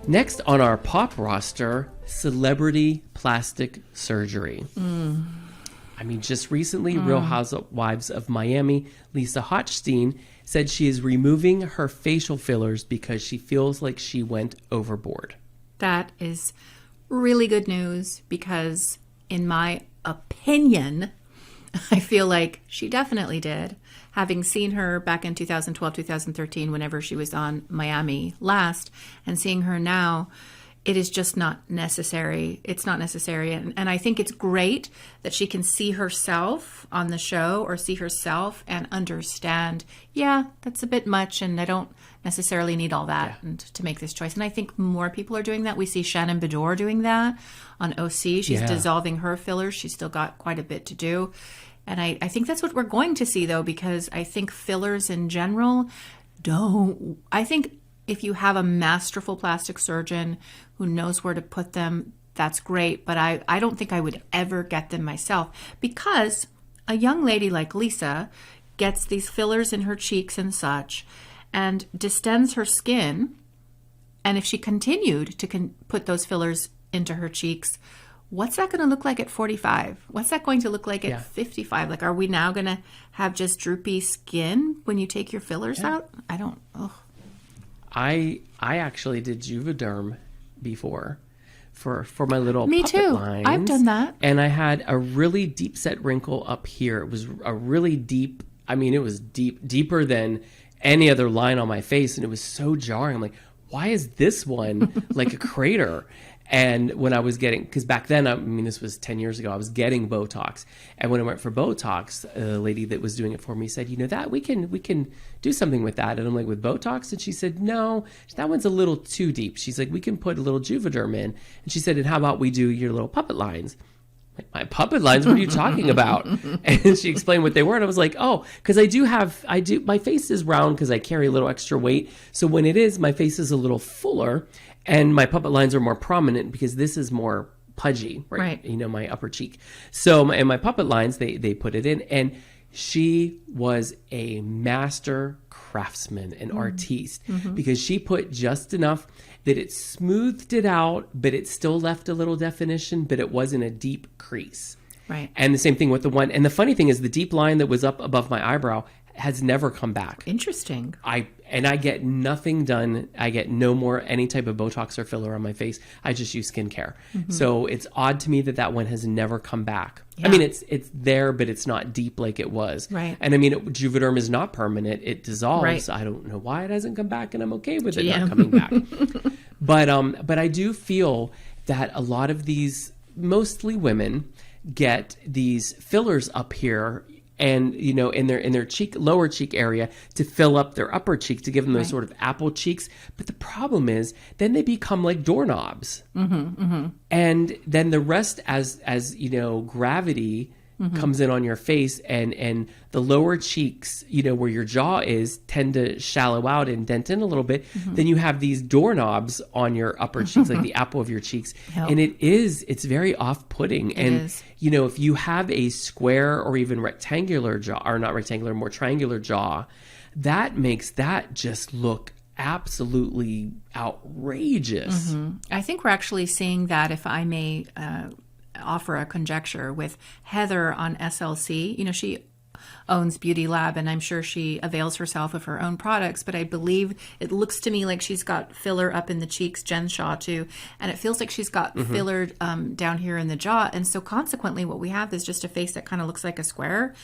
Next on our pop roster, celebrity plastic surgery. I mean, just recently, Real Housewives of Miami, Lisa Hochstein, said she is removing her facial fillers because she feels like she went overboard. That is really good news because, in my opinion, I feel like she definitely did. Having seen her back in 2012, 2013, whenever she was on Miami last, and seeing her now, it is just not necessary. It's not necessary. And I think it's great that she can see herself on the show or see herself and understand, yeah, that's a bit much and I don't necessarily need all that and to make this choice. And I think more people are doing that. We see Shannon Bedore doing that on OC. She's dissolving her fillers. She's still got quite a bit to do. And I think that's what we're going to see, though, because I think fillers in general I think if you have a masterful plastic surgeon who knows where to put them, that's great. But I don't think I would ever get them myself, because a young lady like Lisa gets these fillers in her cheeks and such and distends her skin. And if she continued to put those fillers into her cheeks, what's that going to look like at 45? What's that going to look like at 55? Like, are we now going to have just droopy skin when you take your fillers out? I don't. Ugh. I actually did Juvederm before for my little Me puppet too. lines. I've done that. And I had a really deep set wrinkle up here. It was a really deep, I mean, it was deeper than any other line on my face. And it was so jarring. I'm like, why is this one like a crater? And when I was getting, because back then, I mean, this was 10 years ago, I was getting Botox. And when I went for Botox, a lady that was doing it for me said, you know, that we can do something with that. And I'm like, with Botox? And she said, no, that one's a little too deep. She's like, we can put a little Juvederm in. And she said, and how about we do your little puppet lines? Like, my puppet lines? What are you talking about? And she explained what they were. And I was like, oh, because my face is round because I carry a little extra weight. So when it is, my face is a little fuller. And my puppet lines are more prominent because this is more pudgy, right? You know, my upper cheek. So my puppet lines, they put it in. And she was a master craftsman, an artiste, because she put just enough that it smoothed it out, but it still left a little definition, but it wasn't a deep crease. Right. And the same thing with the one. And the funny thing is the deep line that was up above my eyebrow has never come back. Interesting. I get nothing done. I get no more any type of Botox or filler on my face. I just use skincare. So it's odd to me that one has never come back. Yeah. I mean, it's there, but it's not deep like it was. Right. And I mean, Juvederm is not permanent. It dissolves. Right. I don't know why it hasn't come back, and I'm okay with it not coming back. But I do feel that a lot of these, mostly women, get these fillers up here, and you know, in their cheek, lower cheek area, to fill up their upper cheek, to give them those sort of apple cheeks. But the problem is, then they become like doorknobs, and then the rest, as you know, gravity comes in on your face, and the lower cheeks, you know, where your jaw is, tend to shallow out and dent in a little bit. Then you have these doorknobs on your upper cheeks, like the apple of your cheeks. And it's very off-putting. And, you know, if you have a square or even rectangular jaw, or not rectangular, more triangular jaw, that makes that just look absolutely outrageous. I think we're actually seeing that, if I may offer a conjecture, with Heather on SLC. You know, she owns Beauty Lab, and I'm sure she avails herself of her own products, but I believe it looks to me like she's got filler up in the cheeks, Jen Shaw too, and it feels like she's got filler down here in the jaw. And so consequently what we have is just a face that kind of looks like a square.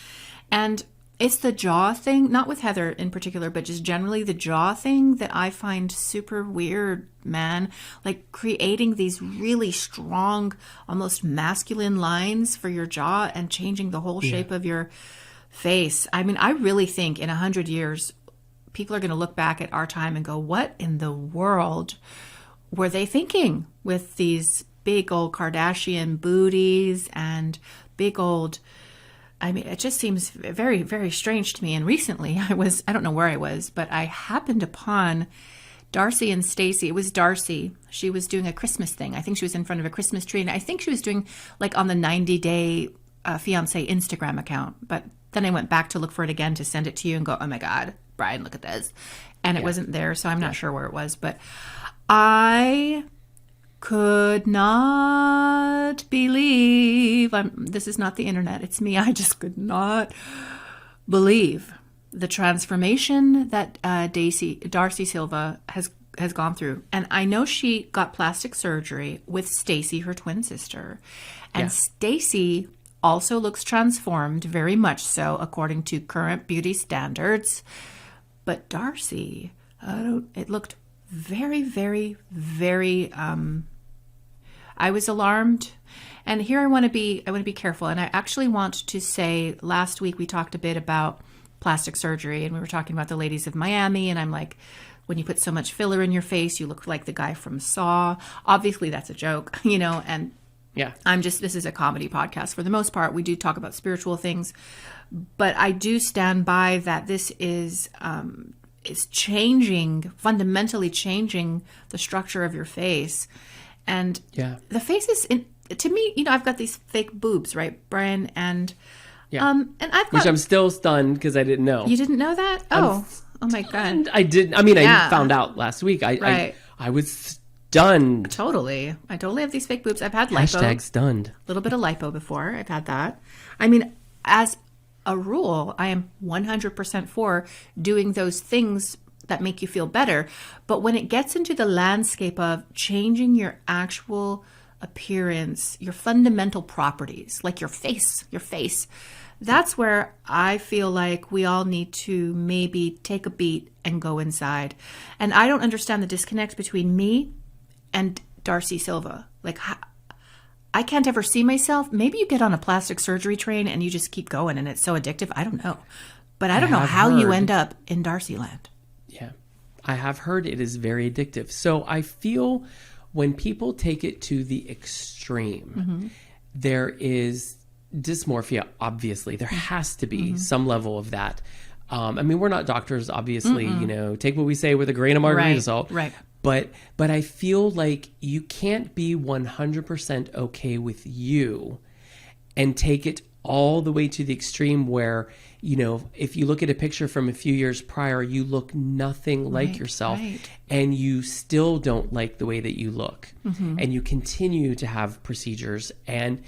And it's the jaw thing, not with Heather in particular, but just generally the jaw thing that I find super weird, man. Like creating these really strong, almost masculine lines for your jaw and changing the whole shape of your face. I mean, I really think in 100 years, people are going to look back at our time and go, what in the world were they thinking with these big old Kardashian booties and big old... I mean, it just seems very, very strange to me. And recently I don't know where I was, but I happened upon Darcy and Stacy. It was Darcy. She was doing a Christmas thing. I think she was in front of a Christmas tree. And I think she was doing like on the 90-day fiance Instagram account. But then I went back to look for it again to send it to you and go, oh my God, Bryan, look at this. And it wasn't there. So I'm not sure where it was. But I could not believe, this is not the internet, it's me. I just could not believe the transformation that Darcy Silva has gone through. And I know she got plastic surgery with Stacy, her twin sister. And Stacy also looks transformed, very much so, according to current beauty standards. But Darcy, it looked very, very, very, I was alarmed. And here I want to be careful. And I actually want to say, last week we talked a bit about plastic surgery, and we were talking about the ladies of Miami. And I'm like, when you put so much filler in your face, you look like the guy from Saw. Obviously that's a joke, and Yeah. this is a comedy podcast for the most part. We do talk about spiritual things, but I do stand by that this is fundamentally changing the structure of your face. And the face is, to me, I've got these fake boobs, right, Bryan? And and I've got, which I'm still stunned because I didn't know. You didn't know that? Oh my God. I didn't. I mean, I found out last week. I was stunned. Totally. I totally have these fake boobs. I've had lipo. Hashtag stunned. A little bit of lipo before. I've had that. I mean, as a rule, I am 100% for doing those things that make you feel better. But when it gets into the landscape of changing your actual appearance, your fundamental properties, like your face, that's where I feel like we all need to maybe take a beat and go inside. And I don't understand the disconnect between me and Darcy Silva. Like, I can't ever see myself. Maybe you get on a plastic surgery train and you just keep going and it's so addictive. I don't know. But I don't know how you end up in Darcy land. Yeah. I have heard it is very addictive. So I feel when people take it to the extreme, there is dysmorphia, obviously. There has to be some level of that. I mean, we're not doctors, obviously, take what we say with a grain of margarita salt. Right. But I feel like you can't be 100% okay with you and take it all the way to the extreme where, if you look at a picture from a few years prior, you look nothing like yourself and you still don't like the way that you look and you continue to have procedures and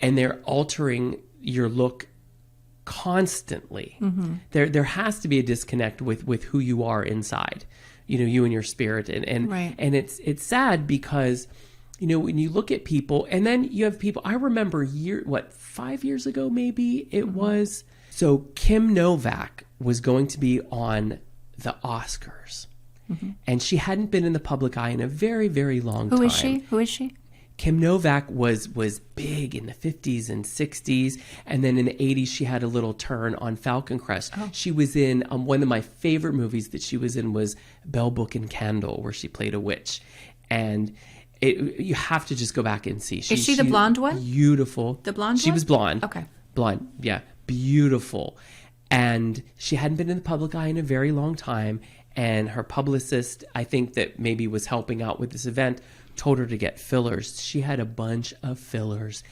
they're altering your look constantly. There has to be a disconnect with who you are inside, you and your spirit. And it's sad because, when you look at people and then you have people, I remember 5 years ago, maybe it was. So Kim Novak was going to be on the Oscars and she hadn't been in the public eye in a very, very long time. Who is she? Kim Novak was big in the 50s and 60s, and then in the 80s she had a little turn on Falcon Crest. She was in one of my favorite movies that she was in was Bell, Book and Candle, where she played a witch. And you have to just go back and see. Is she the blonde one? Beautiful. The blonde one? She was blonde. Okay. Blonde, yeah. Beautiful. And she hadn't been in the public eye in a very long time, and her publicist, I think that maybe was helping out with this event, told her to get fillers. She had a bunch of fillers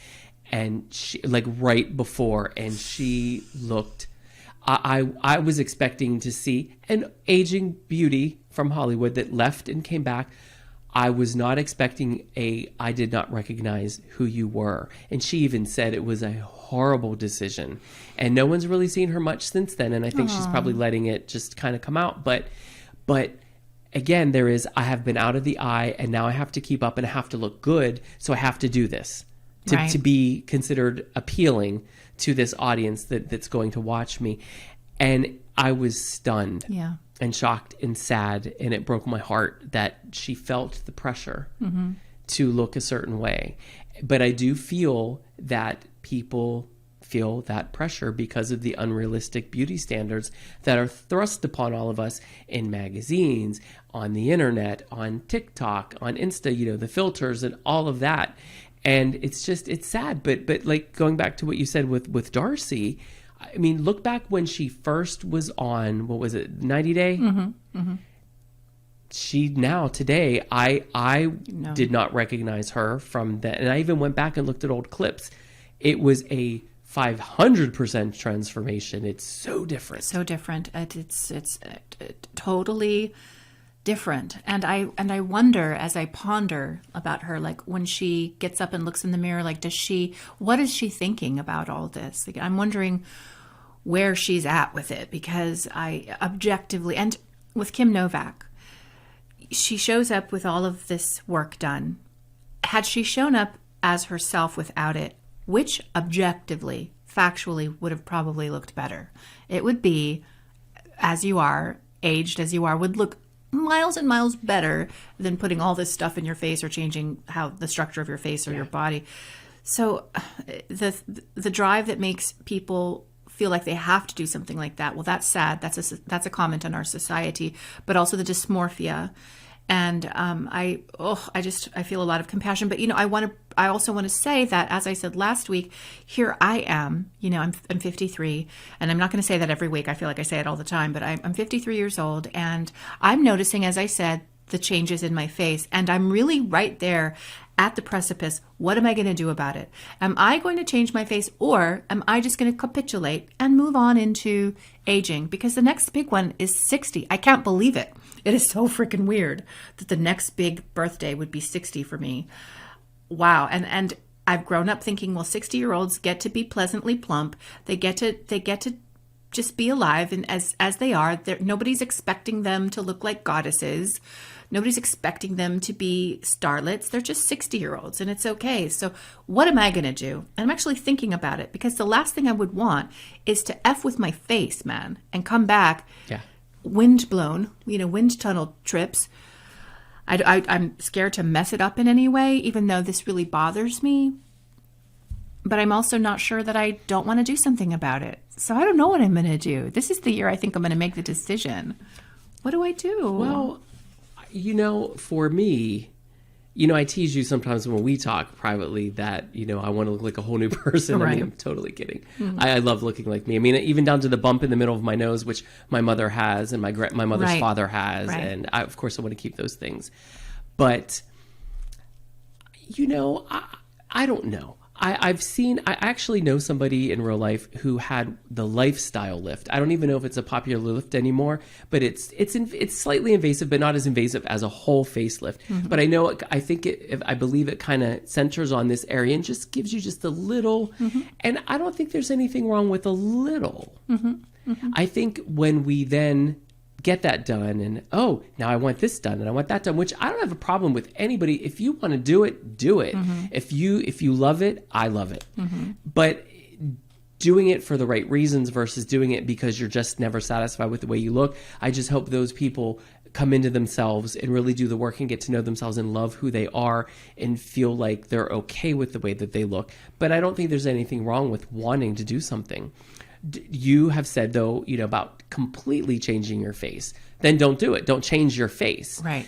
and she right before, and she looked, I was expecting to see an aging beauty from Hollywood that left and came back. I was not expecting I did not recognize who you were. And she even said it was a horrible decision. And no one's really seen her much since then. And I think she's probably letting it just kind of come out. But again, I have been out of the eye and now I have to keep up and I have to look good. So I have to do this to be considered appealing to this audience that's going to watch me. And I was stunned and shocked and sad. And it broke my heart that she felt the pressure to look a certain way. But I do feel that people feel that pressure because of the unrealistic beauty standards that are thrust upon all of us in magazines, on the internet, on TikTok, on Insta, the filters and all of that. And it's sad. But like going back to what you said with Darcy, I mean, look back when she first was on, what was it, 90 Day? She now today, I did not recognize her from that. And I even went back and looked at old clips. It was a 500% transformation. It's so different. So different. It's totally different. And I wonder, as I ponder about her, like when she gets up and looks in the mirror, like what is she thinking about all this? Like, I'm wondering where she's at with it, because I objectively, and with Kim Novak, she shows up with all of this work done. Had she shown up as herself without it, which objectively, factually would have probably looked better? It would be, as you are, aged as you are, would look miles and miles better than putting all this stuff in your face or changing how the structure of your face or your body. So the drive that makes people feel like they have to do something like that, well, that's sad. That's a comment on our society, but also the dysmorphia. And I feel a lot of compassion. But I also want to say that, as I said last week, here I am. I'm 53, and I'm not going to say that every week. I feel like I say it all the time, but I'm 53 years old, and I'm noticing, as I said, the changes in my face, and I'm really right there at the precipice. What am I going to do about it? Am I going to change my face, or am I just going to capitulate and move on into aging? Because the next big one is 60. I can't believe it. It is so freaking weird that the next big birthday would be 60 for me. Wow. And I've grown up thinking, well, 60-year-olds get to be pleasantly plump. They get to just be alive and as they are. Nobody's expecting them to look like goddesses. Nobody's expecting them to be starlets. They're just 60-year-olds, and it's okay. So what am I going to do? And I'm actually thinking about it, because the last thing I would want is to F with my face, man, and come back wind blown, wind tunnel trips. I'm scared to mess it up in any way, even though this really bothers me. But I'm also not sure that I don't want to do something about it. So I don't know what I'm going to do. This is the year I think I'm going to make the decision. What do I do? Well, for me, I tease you sometimes when we talk privately that, I want to look like a whole new person. Right. I mean, I'm totally kidding. Mm-hmm. I love looking like me. I mean, even down to the bump in the middle of my nose, which my mother has and my mother's father has. Right. And of course I want to keep those things. But, I don't know. I actually know somebody in real life who had the lifestyle lift. I don't even know if it's a popular lift anymore, but it's slightly invasive, but not as invasive as a whole facelift. Mm-hmm. But I believe it kind of centers on this area and just gives you just a little. Mm-hmm. And I don't think there's anything wrong with a little. Mm-hmm. Mm-hmm. I think when we then get that done and now I want this done and I want that done, which I don't have a problem with anybody. If you want to do it, do it. Mm-hmm. If you love it, I love it. Mm-hmm. But doing it for the right reasons versus doing it because you're just never satisfied with the way you look, I just hope those people come into themselves and really do the work and get to know themselves and love who they are and feel like they're okay with the way that they look. But I don't think there's anything wrong with wanting to do something. You have said, though, about completely changing your face. Then don't do it. Don't change your face. Right.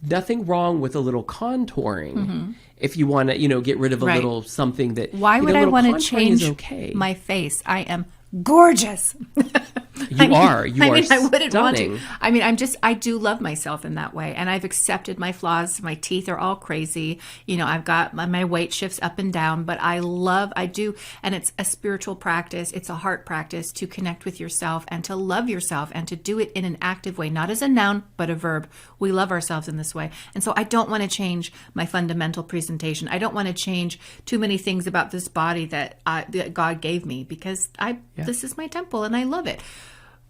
Nothing wrong with a little contouring if you want to, get rid of a little something that. Why would I want to change my face? I am gorgeous. You are. You are I wouldn't stunning. Want to. I do love myself in that way. And I've accepted my flaws. My teeth are all crazy. I've got my weight shifts up and down, but I do. And it's a spiritual practice. It's a heart practice to connect with yourself and to love yourself and to do it in an active way, not as a noun, but a verb. We love ourselves in this way. And so I don't want to change my fundamental presentation. I don't want to change too many things about this body that God gave me, because this is my temple and I love it.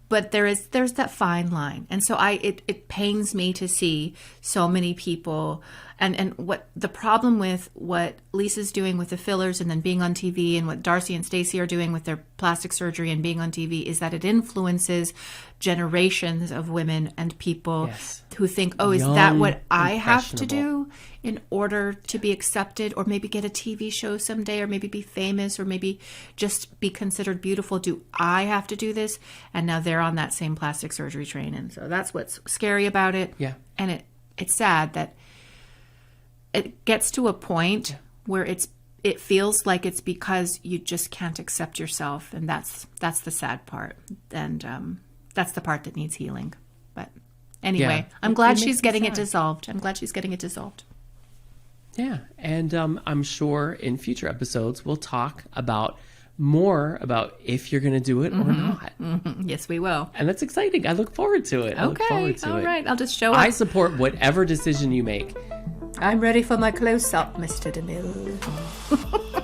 But there's that fine line. And so it pains me to see so many people and what the problem with what Lisa's doing with the fillers and then being on TV, and what Darcy and Stacey are doing with their plastic surgery and being on TV, is that it influences generations of women and people who think, is that what I have to do in order to be accepted, or maybe get a TV show someday, or maybe be famous, or maybe just be considered beautiful? Do I have to do this? And now they're on that same plastic surgery train. And so that's what's scary about it. Yeah. And it's sad that it gets to a point where it feels like it's because you just can't accept yourself. And that's the sad part. And that's the part that needs healing. But anyway, I'm glad she's getting it dissolved. Yeah, and I'm sure in future episodes we'll talk about more about if you're going to do it or not. Yes, we will. And that's exciting. I look forward to it. I look forward to all it. right. I'll just show up. I support whatever decision you make. I'm ready for my close-up, Mr. DeMille.